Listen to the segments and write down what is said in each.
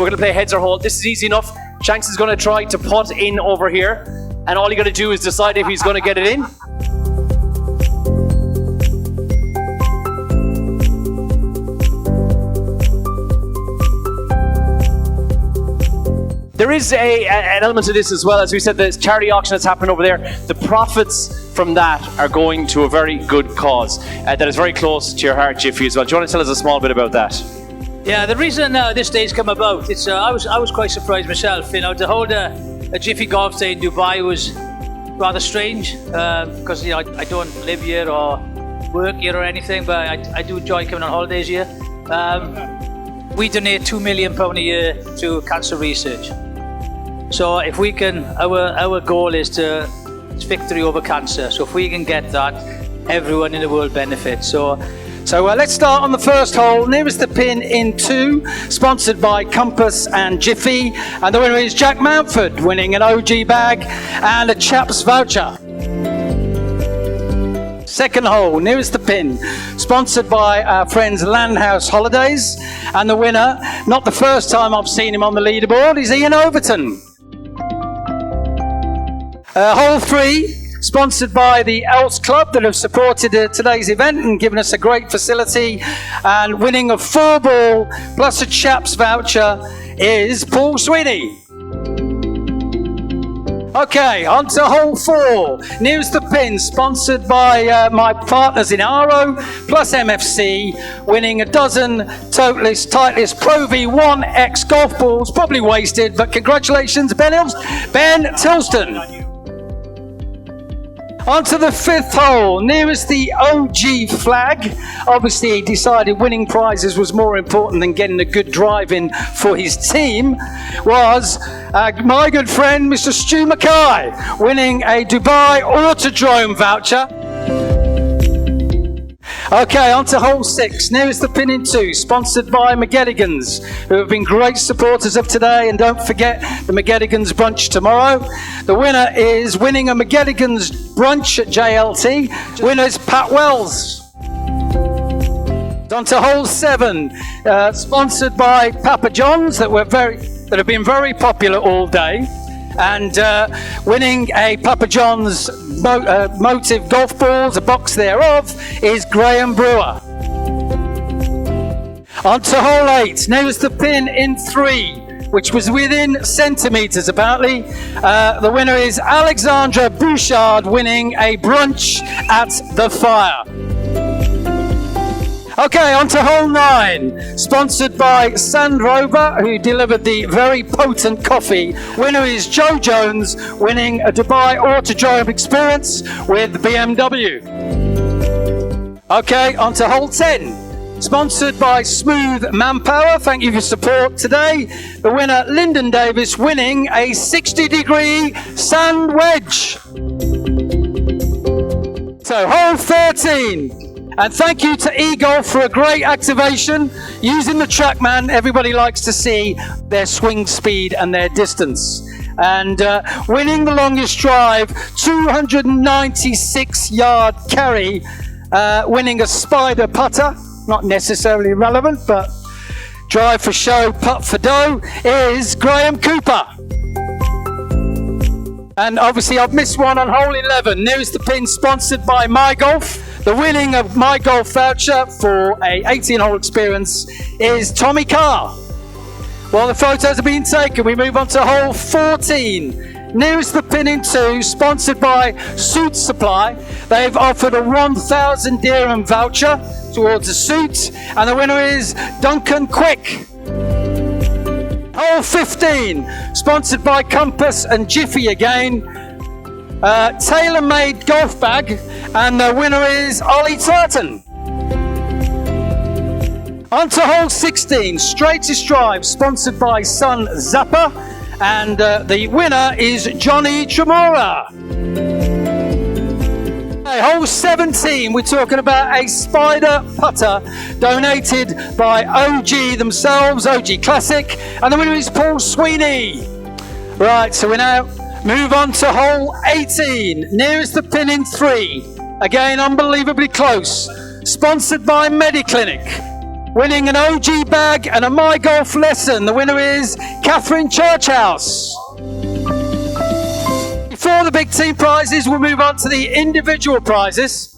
going to play heads or hold. This is easy enough. Shanks is going to try to putt in over here, and all you got to do is decide if he's going to get it in. There is an element to this as well. As we said, the charity auction that's happened over there, the profits from that are going to a very good cause that is very close to your heart, Jiffy, as well. Do you want to tell us a small bit about that? Yeah, the reason this day's come about, it's I was quite surprised myself. You know, to hold a Jiffy golf day in Dubai was rather strange because you know I don't live here or work here or anything, but I do enjoy coming on holidays here. We donate £2 million a year to cancer research. So if we can, our goal is victory over cancer. So if we can get that, everyone in the world benefits. So let's start on the first hole, nearest the pin in 2, sponsored by Compass and Jiffy. And the winner is Jack Mountford, winning an OG bag and a Chaps voucher. Second hole, nearest the pin, sponsored by our friends Landhouse Holidays. And the winner, not the first time I've seen him on the leaderboard, is Ian Overton. Hole 3, sponsored by the ELS Club that have supported today's event and given us a great facility. And winning a 4-ball plus a Chaps voucher is Paul Sweeney. Okay, on to hole 4, nearest the pin, sponsored by my partners in Aro plus MFC, winning a dozen Titleist Pro V1 X golf balls, probably wasted, but congratulations, Ben Tilston. On to the 5th hole, nearest the OG flag. Obviously, he decided winning prizes was more important than getting a good drive in for his team. Was my good friend, Mr. Stu Mackay, winning a Dubai Autodrome voucher. Okay, on to hole 6, nearest the pin in 2, sponsored by McGettigans, who have been great supporters of today. And don't forget the McGettigans brunch tomorrow. The winner is winning a McGettigans brunch at JLT. Winner is Pat Wells. On to hole 7, sponsored by Papa John's, that have been very popular all day. And winning a Papa John's Motive golf balls, a box thereof, is Graham Brewer. On to hole 8, nearest the pin in 3, which was within centimetres apparently. The winner is Alexandra Bouchard, winning a brunch at the Fire. Okay, on to hole 9, sponsored by Sand Rover, who delivered the very potent coffee. Winner is Joe Jones, winning a Dubai Autodrome experience with BMW. Okay, on to hole 10, sponsored by Smooth Manpower. Thank you for support today. The winner, Lyndon Davis, winning a 60-degree sand wedge. So, hole 13. And thank you to eGolf for a great activation. Using the TrackMan, everybody likes to see their swing speed and their distance. And winning the longest drive, 296-yard carry, winning a Spider putter, not necessarily relevant, but drive for show, putt for dough, is Graham Cooper. And obviously I've missed one on hole 11, nearest the pin, sponsored by MyGolf. The winning of My Golf voucher for a 18-hole experience is Tommy Carr. While the photos are being taken, we move on to hole 14. Nearest the pin in 2, sponsored by Suit Supply. They've offered a 1,000 dirham voucher towards a suit, and the winner is Duncan Quick. Hole 15, sponsored by Compass and Jiffy again. Tailor-made golf bag, and the winner is Ollie Turton. On to hole 16, straightest drive, sponsored by Sun Zappa, and the winner is Johnny Tremora. Okay, hole 17, we're talking about a Spider putter donated by OG themselves, OG Classic, and the winner is Paul Sweeney. Right, so we now move on to hole 18, nearest the pin in 3. Again, unbelievably close. Sponsored by MediClinic. Winning an OG bag and a My Golf lesson. The winner is Catherine Churchhouse. Before the big team prizes, we'll move on to the individual prizes.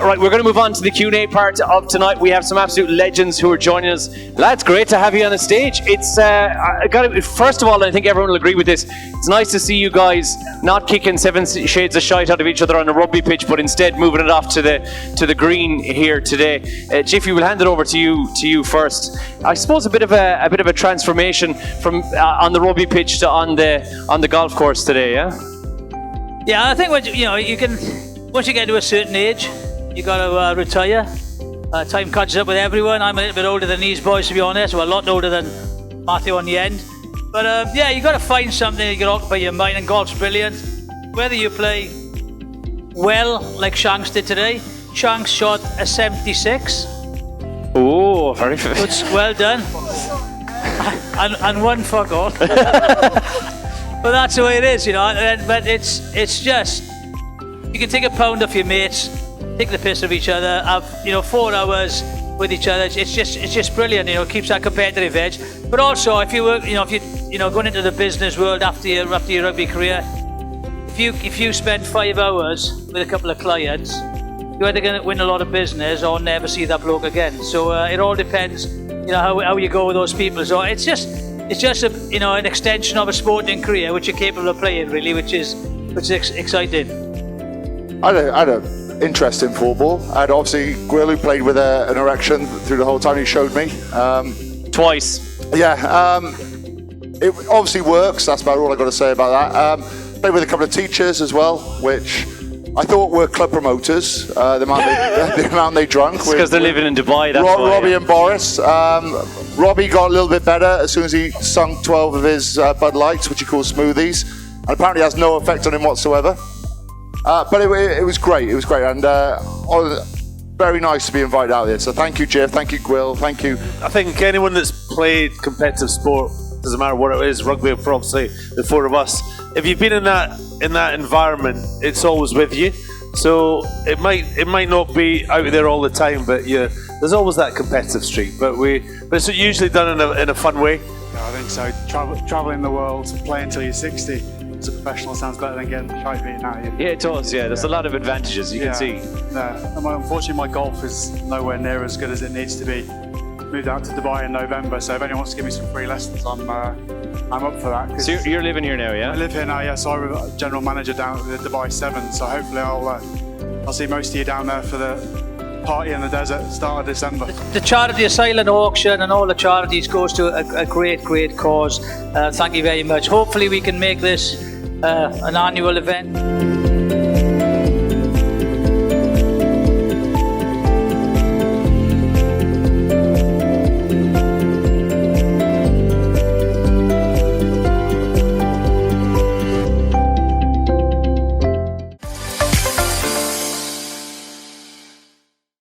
Right, we're going to move on to the Q&A part of tonight. We have some absolute legends who are joining us. Lads, great to have you on the stage. It's first of all, I think everyone will agree with this. It's nice to see you guys not kicking 7 shades of shite out of each other on a rugby pitch, but instead moving it off to the green here today. Jiffy, we'll hand it over to you first. I suppose a bit of a transformation from on the rugby pitch to on the golf course today. Yeah. Yeah, I think you can once you get to a certain age, you got to retire. Time catches up with everyone. I'm a little bit older than these boys, to be honest. Well, a lot older than Matthew on the end. But yeah, you got to find something you can occupy your mind, and golf's brilliant. Whether you play well, like Shanks did today. Shanks shot a 76. Oh, very good. Well done. and one fuck all. But that's the way it is, But it's just, you can take a pound off your mates, take the piss of each other, have 4 hours with each other. It's just brilliant. It keeps that competitive edge. But also, if you work, if you going into the business world after your rugby career, if you spend 5 hours with a couple of clients, you're either going to win a lot of business or never see that bloke again. So it all depends, how you go with those people. So it's just an extension of a sporting career which you're capable of playing, really, which is exciting. I had an interest in football. I had obviously Gwyl, who played with an erection through the whole time. He showed me. Twice. Yeah. It obviously works. That's about all I got to say about that. Played with a couple of teachers as well, which I thought were club promoters. The amount they drunk. Because they're living in Dubai. That's why, Robbie and Boris. Robbie got a little bit better as soon as he sunk 12 of his Bud Lights, which he calls smoothies, and apparently has no effect on him whatsoever. But it was great. It was great, and very nice to be invited out there. So thank you, Jeff. Thank you, Gwyl. Thank you. I think anyone that's played competitive sport, doesn't matter what it is, rugby for obviously the 4 of us. If you've been in that environment, it's always with you. So it might not be out there all the time, but there's always that competitive streak. But it's usually done in a fun way. Yeah, I think so. Traveling the world, playing until you're 60. As a professional, sounds better than getting the shite beaten out of you. Yeah, it does. Yeah, there's a lot of advantages you can see. Yeah. Unfortunately, my golf is nowhere near as good as it needs to be. Moved out to Dubai in November, so if anyone wants to give me some free lessons, I'm up for that. So you're living here now, yeah? I live here now, yeah. So I'm a general manager down at the Dubai 7. So hopefully I'll see most of you down there for the party in the desert start of December. The charity silent auction and all the charities goes to a great cause. Thank you very much. Hopefully we can make this an annual event.